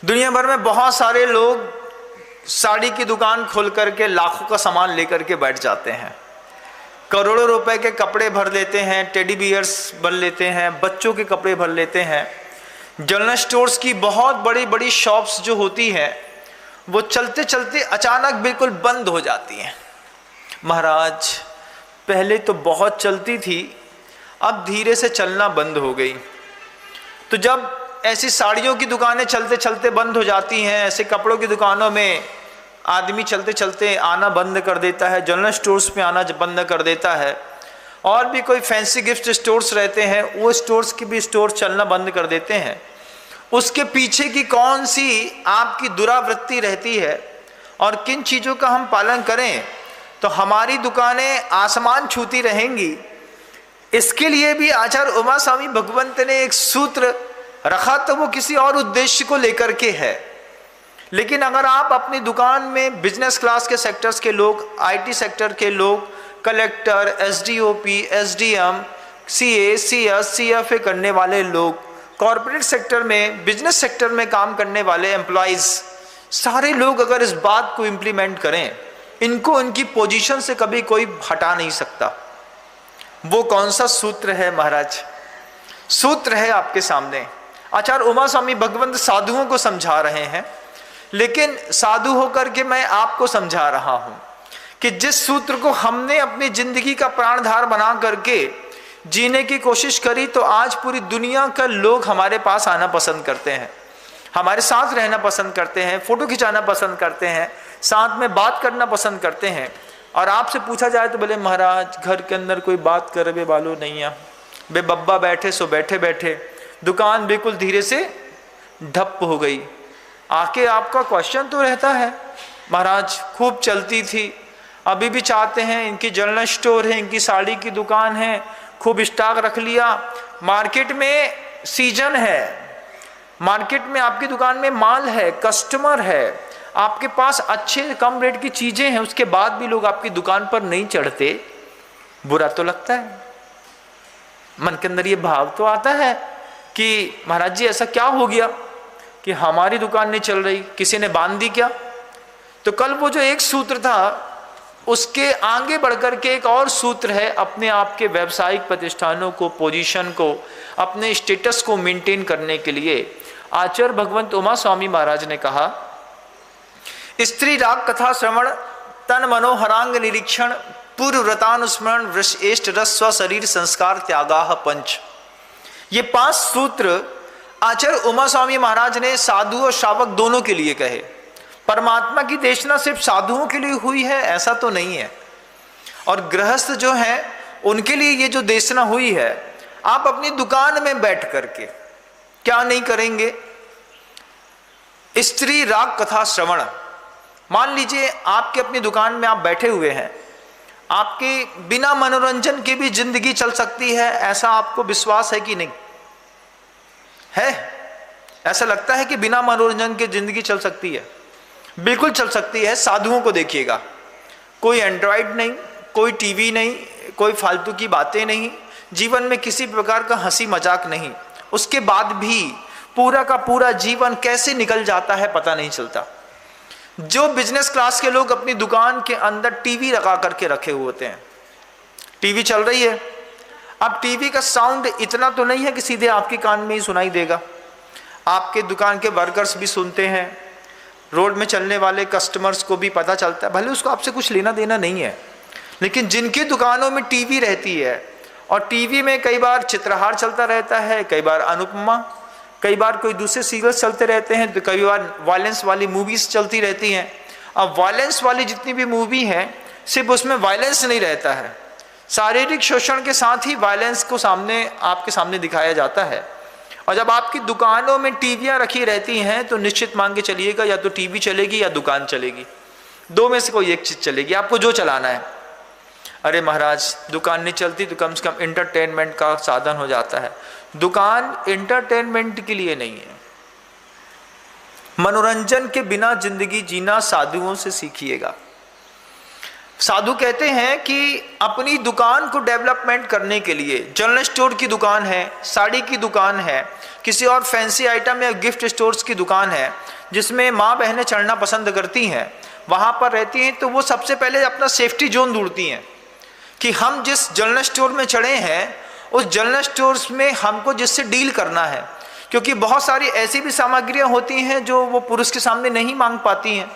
दुनिया भर में बहुत सारे लोग साड़ी की दुकान खोल करके लाखों का सामान लेकर के बैठ जाते हैं, करोड़ों रुपए के कपड़े भर लेते हैं, टेडी बियर्स भर लेते हैं, बच्चों के कपड़े भर लेते हैं। जनरल स्टोर्स की बहुत बड़ी बड़ी शॉप्स जो होती हैं वो चलते चलते अचानक बिल्कुल बंद हो जाती हैं। महाराज पहले तो बहुत चलती थी, अब धीरे से चलना बंद हो गई। तो जब ऐसी साड़ियों की दुकानें चलते चलते बंद हो जाती हैं, ऐसे कपड़ों की दुकानों में आदमी चलते चलते आना बंद कर देता है, जनरल स्टोर्स में आना बंद कर देता है, और भी कोई फैंसी गिफ्ट स्टोर्स रहते हैं वो स्टोर्स की भी स्टोर चलना बंद कर देते हैं। उसके पीछे की कौन सी आपकी दुरावृत्ति रहती है और किन चीज़ों का हम पालन करें तो हमारी दुकानें आसमान छूती रहेंगी, इसके लिए भी आचार्य उमा स्वामी भगवंत ने एक सूत्र रखा, तो वो किसी और उद्देश्य को लेकर के है। लेकिन अगर आप अपनी दुकान में बिजनेस क्लास के सेक्टर्स के लोग, आईटी सेक्टर के लोग, collector, SDOP, SDM, CA, CS, CFA करने वाले लोग, कॉरपोरेट सेक्टर में, बिजनेस सेक्टर में काम करने वाले एम्प्लॉइज, सारे लोग अगर इस बात को इम्प्लीमेंट करें, इनको इनकी पोजीशन से कभी कोई हटा नहीं सकता। वो कौन सा सूत्र है महाराज? सूत्र है आपके सामने। आचार्य उमा स्वामी भगवंत साधुओं को समझा रहे हैं, लेकिन साधु होकर के मैं आपको समझा रहा हूं कि जिस सूत्र को हमने अपनी जिंदगी का प्राणधार बना करके जीने की कोशिश करी, तो आज पूरी दुनिया का लोग हमारे पास आना पसंद करते हैं, हमारे साथ रहना पसंद करते हैं, फोटो खिंचाना पसंद करते हैं, साथ में बात करना पसंद करते हैं। और आपसे पूछा जाए तो बोले महाराज घर के अंदर कोई बात करे बे बालो नहीं है, बे बब्बा बैठे सो बैठे बैठे, दुकान बिल्कुल धीरे से ठप हो गई। आके आपका क्वेश्चन तो रहता है महाराज खूब चलती थी, अभी भी चाहते हैं, इनकी जनरल स्टोर है, इनकी साड़ी की दुकान है, खूब स्टॉक रख लिया, मार्केट में सीजन है, मार्केट में आपकी दुकान में माल है, कस्टमर है, आपके पास अच्छे कम रेट की चीजें हैं, उसके बाद भी लोग आपकी दुकान पर नहीं चढ़ते, बुरा तो लगता है। मन के अंदर ये भाव तो आता है कि महाराज जी ऐसा क्या हो गया कि हमारी दुकान नहीं चल रही, किसी ने बांध दी क्या? तो कल वो जो एक सूत्र था उसके आगे बढ़कर के एक और सूत्र है, अपने आप के व्यावसायिक प्रतिष्ठानों को, पोजीशन को, अपने स्टेटस को मेंटेन करने के लिए आचार्य भगवंत उमा स्वामी महाराज ने कहा, स्त्री राग कथा श्रवण, तन मनोहरांग निरीक्षण, पूर्व व्रतानुस्मरण, वृषेष्ठ रस, स्व शरीर संस्कार, त्यागाह पंच। ये 5 सूत्र आचार्य उमा स्वामी महाराज ने साधु और श्रावक दोनों के लिए कहे। परमात्मा की देशना सिर्फ साधुओं के लिए हुई है ऐसा तो नहीं है, और गृहस्थ जो हैं उनके लिए ये जो देशना हुई है, आप अपनी दुकान में बैठ करके क्या नहीं करेंगे? स्त्री राग कथा श्रवण। मान लीजिए आपके अपनी दुकान में आप बैठे हुए हैं, आपके बिना मनोरंजन के भी जिंदगी चल सकती है, ऐसा आपको विश्वास है कि नहीं है? ऐसा लगता है कि बिना मनोरंजन के जिंदगी चल सकती है? बिल्कुल चल सकती है। साधुओं को देखिएगा, कोई एंड्रॉइड नहीं, कोई टीवी नहीं, कोई फालतू की बातें नहीं, जीवन में किसी प्रकार का हंसी मजाक नहीं, उसके बाद भी पूरा का पूरा जीवन कैसे निकल जाता है पता नहीं चलता। जो बिजनेस क्लास के लोग अपनी दुकान के अंदर टीवी लगा करके रखे हुए होते हैं, टीवी चल रही है, अब टीवी का साउंड इतना तो नहीं है कि सीधे आपके कान में ही सुनाई देगा, आपके दुकान के वर्कर्स भी सुनते हैं, रोड में चलने वाले कस्टमर्स को भी पता चलता है, भले उसको आपसे कुछ लेना देना नहीं है, लेकिन जिनकी दुकानों में टीवी रहती है और टीवी में कई बार चित्रहार चलता रहता है, कई बार अनुपमा, कई बार कोई दूसरे सीरियल्स चलते रहते हैं, तो कई बार वायलेंस वाली मूवीज चलती रहती हैं। अब वायलेंस वाली जितनी भी मूवी हैं सिर्फ उसमें वायलेंस नहीं रहता है, शारीरिक शोषण के साथ ही वायलेंस को आपके सामने दिखाया जाता है। और जब आपकी दुकानों में टीवियां रखी रहती हैं तो निश्चित मान के चलिएगा या तो टीवी चलेगी या दुकान चलेगी, दो में से कोई एक चीज चलेगी, आपको जो चलाना है। अरे महाराज दुकान नहीं चलती तो कम से कम इंटरटेनमेंट का साधन हो जाता है। दुकान इंटरटेनमेंट के लिए नहीं है, मनोरंजन के बिना जिंदगी जीना साधुओं से सीखिएगा। साधु कहते हैं कि अपनी दुकान को डेवलपमेंट करने के लिए, जनरल स्टोर की दुकान है, साड़ी की दुकान है, किसी और फैंसी आइटम या गिफ्ट स्टोर्स की दुकान है जिसमें माँ बहनें चढ़ना पसंद करती हैं, वहाँ पर रहती हैं, तो वो सबसे पहले अपना सेफ्टी जोन ढूंढती हैं कि हम जिस जनरल स्टोर में चढ़े हैं उस जनरल स्टोर्स में हमको जिससे डील करना है, क्योंकि बहुत सारी ऐसी भी सामग्रियाँ होती हैं जो वो पुरुष के सामने नहीं मांग पाती हैं,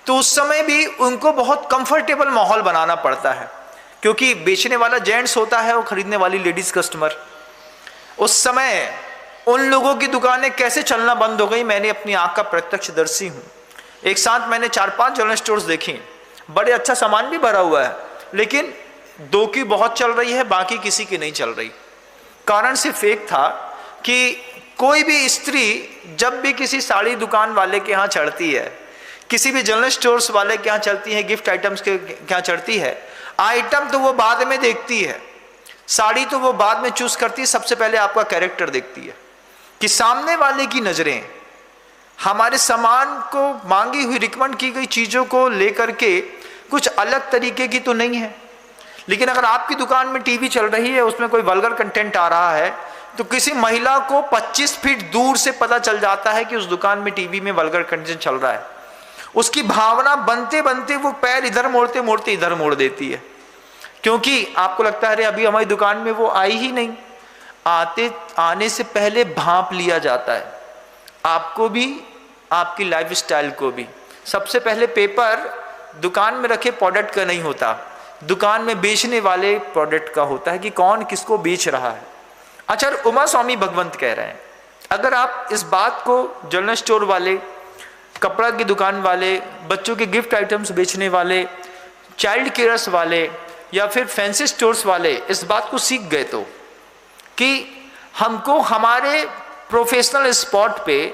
तो उस समय भी उनको बहुत कंफर्टेबल माहौल बनाना पड़ता है, क्योंकि बेचने वाला जेंट्स होता है और खरीदने वाली लेडीज कस्टमर। उस समय उन लोगों की दुकानें कैसे चलना बंद हो गई, मैंने अपनी आंख का प्रत्यक्षदर्शी हूँ। एक साथ मैंने 4-5 जनरल स्टोर्स देखी, बड़े अच्छा सामान भी भरा हुआ है, लेकिन 2 की बहुत चल रही है, बाकी किसी की नहीं चल रही। कारण सिर्फ एक था कि कोई भी स्त्री जब भी किसी साड़ी दुकान वाले के यहाँ चढ़ती है, किसी भी जनरल स्टोर्स वाले के यहाँ चलती है, गिफ्ट आइटम्स के यहाँ चढ़ती है, आइटम तो वो बाद में देखती है, साड़ी तो वो बाद में चूज करती है, सबसे पहले आपका कैरेक्टर देखती है कि सामने वाले की नजरें हमारे सामान को, मांगी हुई रिकमेंड की गई चीजों को लेकर के कुछ अलग तरीके की तो नहीं है। लेकिन अगर आपकी दुकान में टीवी चल रही है, उसमें कोई वल्गर कंटेंट आ रहा है, तो किसी महिला को 25 फीट दूर से पता चल जाता है कि उस दुकान में टीवी में वल्गर कंटेंट चल रहा है। उसकी भावना बनते बनते वो पैर इधर मोड़ते मोड़ते इधर मोड़ देती है, क्योंकि आपको लगता है अरे अभी हमारी दुकान में वो आई ही नहीं। आने से पहले भांप लिया जाता है, आपको भी, आपकी लाइफस्टाइल को भी। सबसे पहले पेपर दुकान में रखे प्रोडक्ट का नहीं होता, दुकान में बेचने वाले प्रोडक्ट का होता है कि कौन किसको बेच रहा है। आचार्य उमा स्वामी भगवंत कह रहे हैं, अगर आप इस बात को जनरल स्टोर वाले, कपड़ा की दुकान वाले, बच्चों के गिफ्ट आइटम्स बेचने वाले, चाइल्ड केयर्स वाले या फिर फैंसी स्टोर्स वाले इस बात को सीख गए तो कि हमको हमारे प्रोफेशनल स्पॉट पे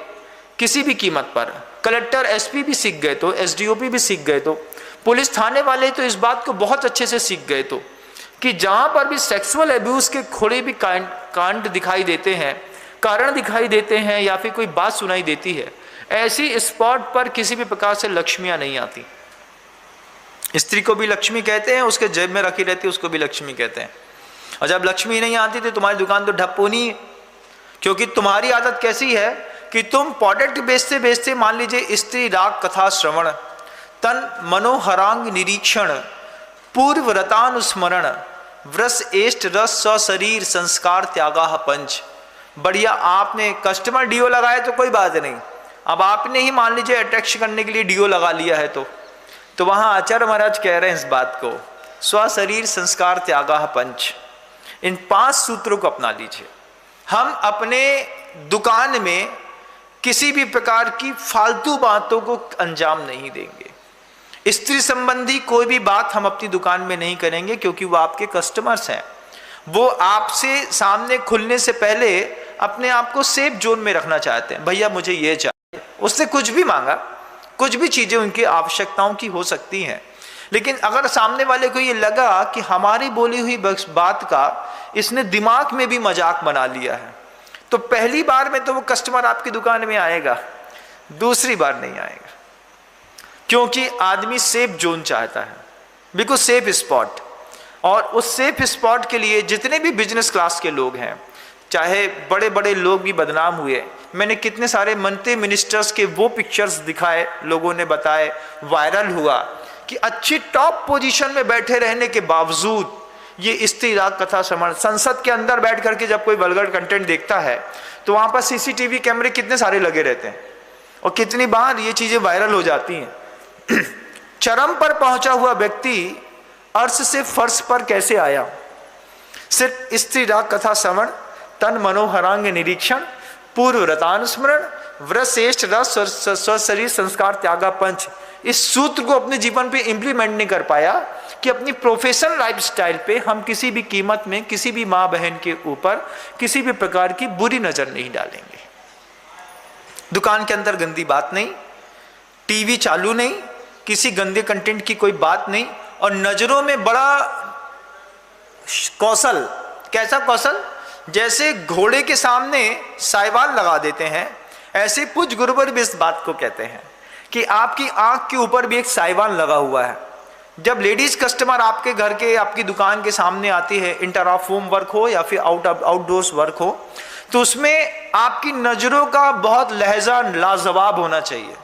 किसी भी कीमत पर, कलेक्टर एसपी भी सीख गए तो, एसडीओपी भी सीख गए तो, पुलिस थाने वाले तो इस बात को बहुत अच्छे से सीख गए तो कि जहां पर भी सेक्सुअल एब्यूज के थोड़े भी कांड दिखाई देते हैं, कारण दिखाई देते हैं या फिर कोई बात सुनाई देती है, ऐसी स्पॉट पर किसी भी प्रकार से लक्ष्मियां नहीं आती। स्त्री को भी लक्ष्मी कहते हैं, उसके जेब में रखी रहती है उसको भी लक्ष्मी कहते हैं। और जब लक्ष्मी नहीं आती तो तुम्हारी दुकान तो ढप्पोनी है, क्योंकि तुम्हारी आदत कैसी है कि तुम प्रोडक्ट बेचते बेचते, मान लीजिए स्त्री राग कथा श्रवण, तन मनोहरांग निरीक्षण, पूर्व रतानुस्मरण, व्रस एष्ट रस शरीर संस्कार त्यागा पंच। बढ़िया, आपने कस्टमर डीओ लगाया तो कोई बात नहीं, अब आपने ही मान लीजिए अट्रैक्शन करने के लिए डीओ लगा लिया है तो वहां आचार्य महाराज कह रहे हैं इस बात को, स्व शरीर संस्कार त्यागा पंच, इन 5 सूत्रों को अपना लीजिए। हम अपने दुकान में किसी भी प्रकार की फालतू बातों को अंजाम नहीं देंगे। स्त्री संबंधी कोई भी बात हम अपनी दुकान में नहीं करेंगे, क्योंकि वो आपके कस्टमर्स हैं। वो आपसे सामने खुलने से पहले अपने आप को सेफ जोन में रखना चाहते हैं। भैया मुझे ये चाहिए, उससे कुछ भी मांगा, कुछ भी चीजें उनकी आवश्यकताओं की हो सकती हैं, लेकिन अगर सामने वाले को ये लगा कि हमारी बोली हुई बात का इसने दिमाग में भी मजाक बना लिया है, तो पहली बार में तो वो कस्टमर आपकी दुकान में आएगा, दूसरी बार नहीं आएगा। क्योंकि आदमी सेफ जोन चाहता है, बिल्कुल सेफ स्पॉट। और उस सेफ स्पॉट के लिए जितने भी बिजनेस क्लास के लोग हैं, चाहे बड़े बड़े लोग भी बदनाम हुए, मैंने कितने सारे मंत्री मिनिस्टर्स के वो पिक्चर्स दिखाए, लोगों ने बताए, वायरल हुआ कि अच्छी टॉप पोजीशन में बैठे रहने के बावजूद ये स्त्री राग कथा श्रवण, संसद के अंदर बैठ करके जब कोई वल्गर कंटेंट देखता है तो वहां पर सीसीटीवी कैमरे कितने सारे लगे रहते हैं और कितनी बार ये चीजें वायरल हो जाती हैं। चरम पर पहुंचा हुआ व्यक्ति अर्श से फर्श पर कैसे आया? सिर्फ स्त्री राग कथा श्रवण, तन मनोहरांग निरीक्षण, पूर्व रतानुस्मरण, व्रश्रेष्ठ रस शरीर संस्कार त्यागा पंच, इस सूत्र को अपने जीवन पे इंप्लीमेंट नहीं कर पाया कि अपनी प्रोफेशनल लाइफस्टाइल पे हम किसी भी कीमत में किसी भी माँ बहन के ऊपर किसी भी प्रकार की बुरी नजर नहीं डालेंगे। दुकान के अंदर गंदी बात नहीं, टीवी चालू नहीं, किसी गंदे कंटेंट की कोई बात नहीं, और नजरों में बड़ा कौशल। कैसा कौशल? जैसे घोड़े के सामने साइवान लगा देते हैं, ऐसे पुज गुरुवर भी इस बात को कहते हैं कि आपकी आंख के ऊपर भी एक साइवान लगा हुआ है, जब लेडीज कस्टमर आपके घर के, आपकी दुकान के सामने आती है, इंटर ऑफ होम वर्क हो या फिर आउटडोर्स वर्क हो, तो उसमें आपकी नजरों का बहुत लहजा लाजवाब होना चाहिए।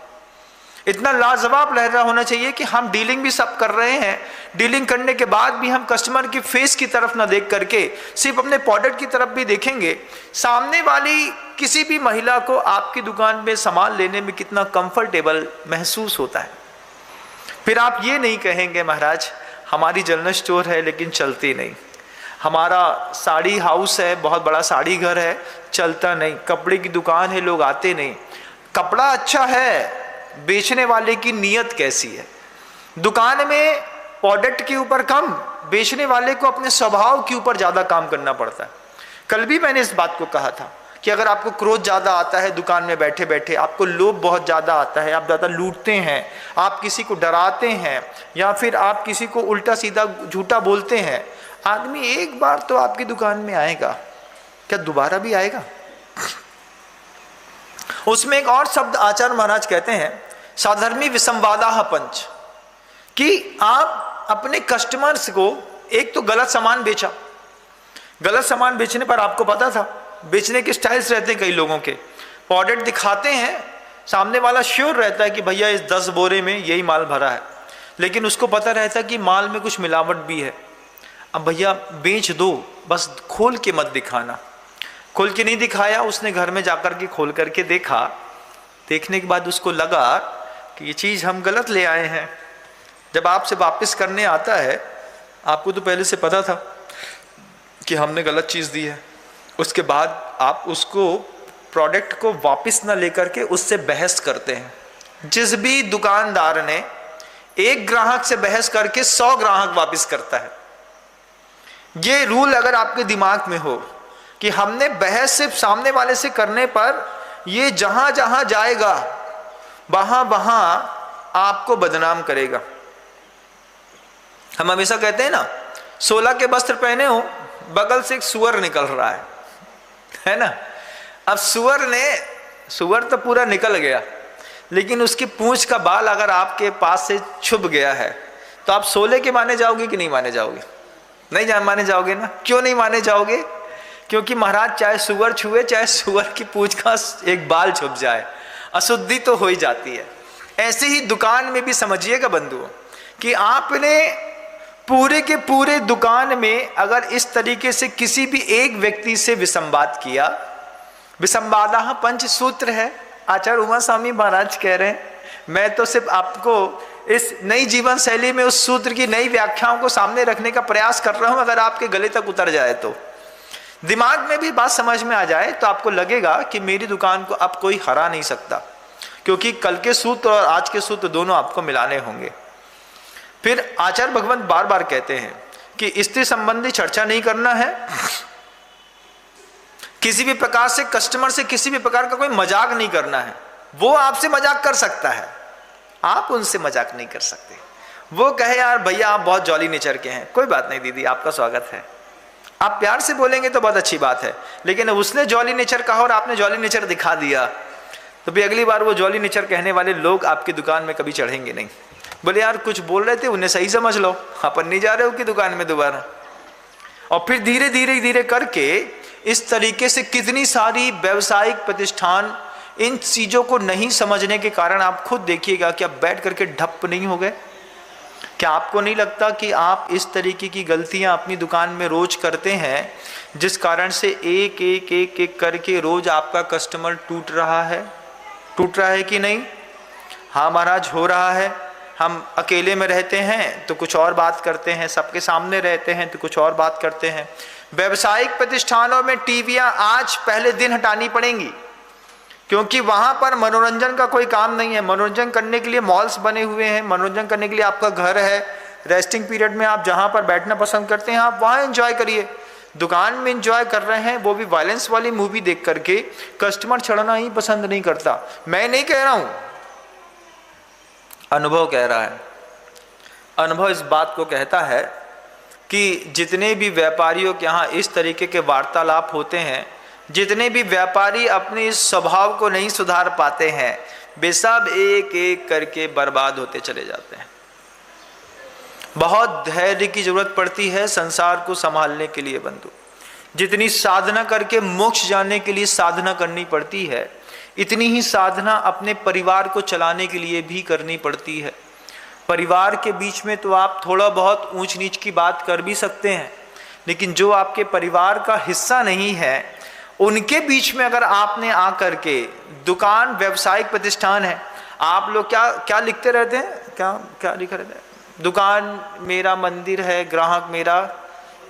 इतना लाजवाब लहजा होना चाहिए कि हम डीलिंग भी सब कर रहे हैं, डीलिंग करने के बाद भी हम कस्टमर की फेस की तरफ ना देख करके सिर्फ अपने प्रोडक्ट की तरफ भी देखेंगे। सामने वाली किसी भी महिला को आपकी दुकान में सामान लेने में कितना कंफर्टेबल महसूस होता है। फिर आप ये नहीं कहेंगे महाराज हमारी जनरल स्टोर है लेकिन चलती नहीं, हमारा साड़ी हाउस है, बहुत बड़ा साड़ी घर है, चलता नहीं, कपड़े की दुकान है, लोग आते नहीं। कपड़ा अच्छा है, बेचने वाले की नीयत कैसी है। दुकान में प्रोडक्ट के ऊपर कम, बेचने वाले को अपने स्वभाव के ऊपर ज़्यादा काम करना पड़ता है। कल भी मैंने इस बात को कहा था कि अगर आपको क्रोध ज़्यादा आता है दुकान में बैठे बैठे, आपको लोभ बहुत ज़्यादा आता है, आप ज़्यादा लूटते हैं, आप किसी को डराते हैं या फिर आप किसी को उल्टा सीधा झूठा बोलते हैं, आदमी एक बार तो आपकी दुकान में आएगा, क्या दोबारा भी आएगा? उसमें एक और शब्द आचार्य महाराज कहते हैं, साधर्मी विसंवादाः पंच, कि आप अपने कस्टमर्स को एक तो गलत सामान बेचा, गलत सामान बेचने पर आपको पता था बेचने के स्टाइल्स रहते हैं कई लोगों के, प्रोडक्ट दिखाते हैं, सामने वाला श्योर रहता है कि भैया इस 10 बोरे में यही माल भरा है, लेकिन उसको पता रहता है कि माल में कुछ मिलावट भी है। अब भैया बेच दो, बस खोल के मत दिखाना। खोल के नहीं दिखाया, उसने घर में जाकर के खोल करके देखा, देखने के बाद उसको लगा कि ये चीज़ हम गलत ले आए हैं। जब आपसे वापस करने आता है, आपको तो पहले से पता था कि हमने गलत चीज़ दी है, उसके बाद आप उसको प्रोडक्ट को वापस ना लेकर के उससे बहस करते हैं। जिस भी दुकानदार ने एक ग्राहक से बहस करके 100 ग्राहक वापस करता है, ये रूल अगर आपके दिमाग में हो कि हमने बहस सिर्फ सामने वाले से करने पर ये जहां जहां जाएगा वहां वहां आपको बदनाम करेगा। हम हमेशा कहते हैं ना, 16 के वस्त्र पहने हो, बगल से एक सुअर निकल रहा है ना। अब सुअर तो पूरा निकल गया, लेकिन उसकी पूंछ का बाल अगर आपके पास से छुप गया है तो आप 16 के माने जाओगे कि नहीं माने जाओगे? नहीं माने जाओगे ना। क्यों नहीं माने जाओगे? क्योंकि महाराज चाहे सुअर छुए, चाहे सुअर की पूंछ का एक बाल छुप जाए, अशुद्धि तो हो ही जाती है। ऐसे ही दुकान में भी समझिएगा बंधुओं कि आपने पूरे के पूरे दुकान में अगर इस तरीके से किसी भी एक व्यक्ति से विसंवाद किया, विसंवादाः पंच सूत्र है, आचार्य उमा स्वामी महाराज कह रहे हैं। मैं तो सिर्फ आपको इस नई जीवन शैली में उस सूत्र की नई व्याख्याओं को सामने रखने का प्रयास कर रहा हूं। अगर आपके गले तक उतर जाए तो, दिमाग में भी बात समझ में आ जाए, तो आपको लगेगा कि मेरी दुकान को अब कोई हरा नहीं सकता, क्योंकि कल के सूत्र और आज के सूत्र दोनों आपको मिलाने होंगे। फिर आचार्य भगवंत बार बार कहते हैं कि स्त्री संबंधी चर्चा नहीं करना है, किसी भी प्रकार से कस्टमर से किसी भी प्रकार का कोई मजाक नहीं करना है। वो आपसे मजाक कर सकता है, आप उनसे मजाक नहीं कर सकते। वो कहे यार भैया आप बहुत जॉली नेचर के हैं, कोई बात नहीं दीदी आपका स्वागत है, आप प्यार से बोलेंगे तो बहुत अच्छी बात है। लेकिन उसने जॉली नेचर कहा और आपने जॉली नेचर दिखा दिया, तो भी अगली बार वो जॉली नेचर कहने वाले लोग आपकी दुकान में कभी चढ़ेंगे नहीं। बोले यार कुछ बोल रहे थे, उन्हें सही समझ लो, अपन नहीं जा रहे हो कि दुकान में दोबारा। और फिर धीरे धीरे धीरे करके इस तरीके से कितनी सारी व्यावसायिक प्रतिष्ठान इन चीज़ों को नहीं समझने के कारण, आप खुद देखिएगा कि आप बैठ करके ठप नहीं हो गए। क्या आपको नहीं लगता कि आप इस तरीके की गलतियां अपनी दुकान में रोज करते हैं, जिस कारण से एक एक एक एक करके रोज आपका कस्टमर टूट रहा है कि नहीं? हाँ महाराज हो रहा है। हम अकेले में रहते हैं तो कुछ और बात करते हैं, सबके सामने रहते हैं तो कुछ और बात करते हैं। व्यावसायिक प्रतिष्ठानों में टीवियां आज पहले दिन हटानी पड़ेंगी, क्योंकि वहां पर मनोरंजन का कोई काम नहीं है। मनोरंजन करने के लिए मॉल्स बने हुए हैं, मनोरंजन करने के लिए आपका घर है, रेस्टिंग पीरियड में आप जहां पर बैठना पसंद करते हैं आप वहां एंजॉय करिए। दुकान में एंजॉय कर रहे हैं, वो भी वायलेंस वाली मूवी देख करके, कस्टमर चढ़ना ही पसंद नहीं करता। मैं नहीं कह रहा हूं, अनुभव कह रहा है। अनुभव इस बात को कहता है कि जितने भी व्यापारियों के यहाँ इस तरीके के वार्तालाप होते हैं, जितने भी व्यापारी अपने इस स्वभाव को नहीं सुधार पाते हैं, वे सब एक एक करके बर्बाद होते चले जाते हैं। बहुत धैर्य की जरूरत पड़ती है संसार को संभालने के लिए बंधु। जितनी साधना करके मोक्ष जाने के लिए साधना करनी पड़ती है, इतनी ही साधना अपने परिवार को चलाने के लिए भी करनी पड़ती है। परिवार के बीच में तो आप थोड़ा बहुत ऊंच नीच की बात कर भी सकते हैं, लेकिन जो आपके परिवार का हिस्सा नहीं है, उनके बीच में अगर आपने आकर के, दुकान व्यवसायिक प्रतिष्ठान है, आप लोग क्या क्या लिखते रहते हैं, क्या क्या लिख रहे हैं, दुकान मेरा मंदिर है, ग्राहक मेरा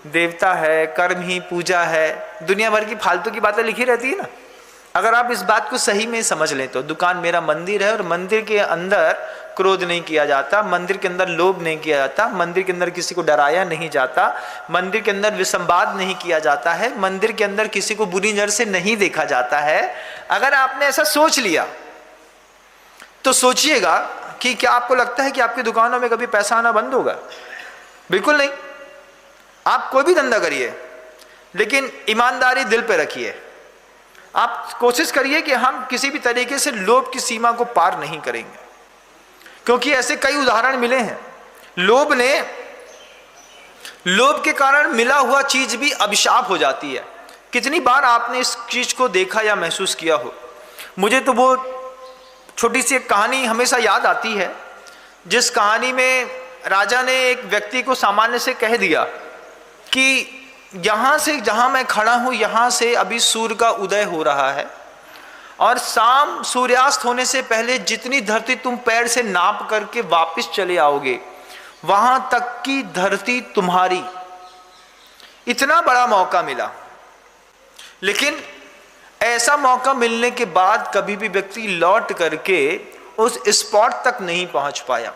देवता है, कर्म ही पूजा है, दुनिया भर की फालतू की बातें लिखी रहती है ना। अगर आप इस बात को सही में समझ लें तो दुकान मेरा मंदिर है, और मंदिर के अंदर क्रोध नहीं किया जाता, मंदिर के अंदर लोभ नहीं किया जाता, मंदिर के अंदर किसी को डराया नहीं जाता, मंदिर के अंदर विसंवाद नहीं किया जाता है, मंदिर के अंदर किसी को बुरी नजर से नहीं देखा जाता है। अगर आपने ऐसा सोच लिया तो सोचिएगा कि क्या आपको लगता है कि आपकी दुकानों में कभी पैसा आना बंद होगा? बिल्कुल नहीं। आप कोई भी धंधा करिए, लेकिन ईमानदारी दिल पे रखिए। आप कोशिश करिए कि हम किसी भी तरीके से लोभ की सीमा को पार नहीं करेंगे, क्योंकि ऐसे कई उदाहरण मिले हैं। लोभ के कारण मिला हुआ चीज भी अभिशाप हो जाती है। कितनी बार आपने इस चीज को देखा या महसूस किया हो। मुझे तो वो छोटी सी एक कहानी हमेशा याद आती है, जिस कहानी में राजा ने एक व्यक्ति को सामान्य से कह दिया कि यहाँ से जहाँ मैं खड़ा हूँ, यहाँ से अभी सूर्य का उदय हो रहा है, और शाम सूर्यास्त होने से पहले जितनी धरती तुम पैर से नाप करके वापस चले आओगे, वहां तक की धरती तुम्हारी। इतना बड़ा मौका मिला, लेकिन ऐसा मौका मिलने के बाद कभी भी व्यक्ति लौट करके उस स्पॉट तक नहीं पहुंच पाया।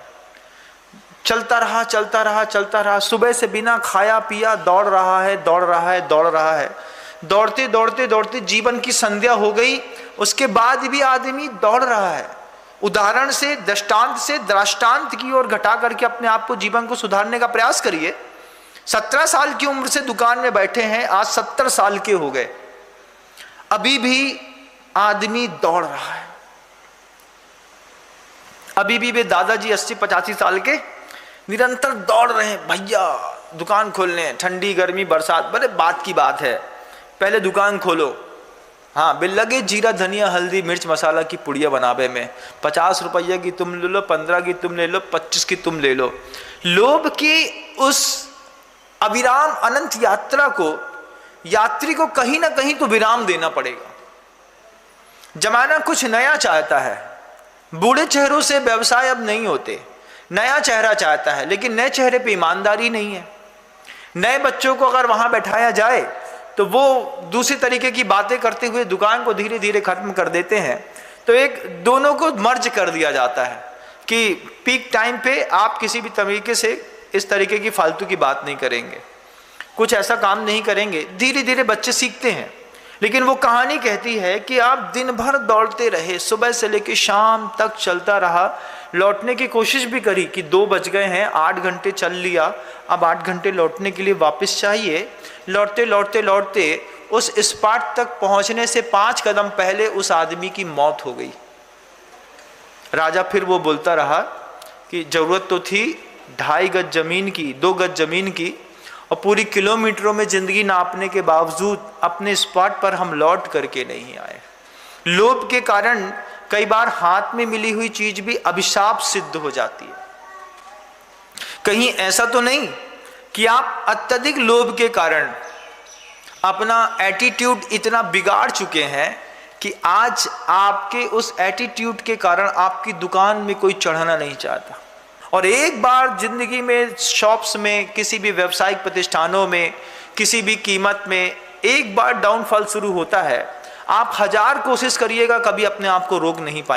चलता रहा चलता रहा चलता रहा, सुबह से बिना खाया पिया दौड़ रहा है दौड़ रहा है दौड़ रहा है, दौड़ते दौड़ते दौड़ते जीवन की संध्या हो गई, उसके बाद भी आदमी दौड़ रहा है। उदाहरण से, दृष्टांत से दृष्टांत की ओर घटा करके अपने आप को, जीवन को सुधारने का प्रयास करिए। 17 साल की उम्र से दुकान में बैठे हैं, आज 70 साल के हो गए, अभी भी आदमी दौड़ रहा है। अभी भी वे दादाजी 80-85 साल के निरंतर दौड़ रहे हैं, भैया दुकान खोलने, ठंडी गर्मी बरसात, बड़े बात की बात है, पहले दुकान खोलो। हाँ, बिल लगे जीरा धनिया हल्दी मिर्च मसाला की पुड़िया बनावे में, 50 रुपये की तुम ले लो, 15 की तुम ले लो, 25 की तुम ले लो। लोभ की उस अविराम अनंत यात्रा को, यात्री को कहीं ना कहीं तो विराम देना पड़ेगा। जमाना कुछ नया चाहता है, बूढ़े चेहरों से व्यवसाय अब नहीं होते, नया चेहरा चाहता है, लेकिन नए चेहरे पे ईमानदारी नहीं है। नए बच्चों को अगर वहां बैठाया जाए तो वो दूसरी तरीके की बातें करते हुए दुकान को धीरे धीरे खत्म कर देते हैं। तो एक दोनों को मर्ज कर दिया जाता है कि पीक टाइम पे आप किसी भी तरीके से इस तरीके की फालतू की बात नहीं करेंगे, कुछ ऐसा काम नहीं करेंगे। धीरे धीरे बच्चे सीखते हैं, लेकिन वो कहानी कहती है कि आप दिन भर दौड़ते रहे, सुबह से लेकर शाम तक चलता रहा, लौटने की कोशिश भी करी कि 2 बज गए हैं, 8 घंटे चल लिया, अब 8 घंटे लौटने के लिए वापस चाहिए। लौटते लौटते लौटते उस स्पॉट तक पहुंचने से 5 कदम पहले उस आदमी की मौत हो गई। राजा फिर वो बोलता रहा कि जरूरत तो थी 2.5 गज जमीन की, 2 गज जमीन की, और पूरी किलोमीटरों में जिंदगी नापने के बावजूद अपने स्पॉट पर हम लौट करके नहीं आए। लोभ के कारण कई बार हाथ में मिली हुई चीज भी अभिशाप सिद्ध हो जाती है। कहीं ऐसा तो नहीं कि आप अत्यधिक लोभ के कारण अपना एटीट्यूड इतना बिगाड़ चुके हैं कि आज आपके उस एटीट्यूड के कारण आपकी दुकान में कोई चढ़ाना नहीं चाहता। और एक बार जिंदगी में शॉप्स में, किसी भी व्यावसायिक प्रतिष्ठानों में, किसी भी कीमत में एक बार डाउनफॉल शुरू होता है, आप 1000 कोशिश करिएगा, कभी अपने आप को रोक नहीं पाएंगे।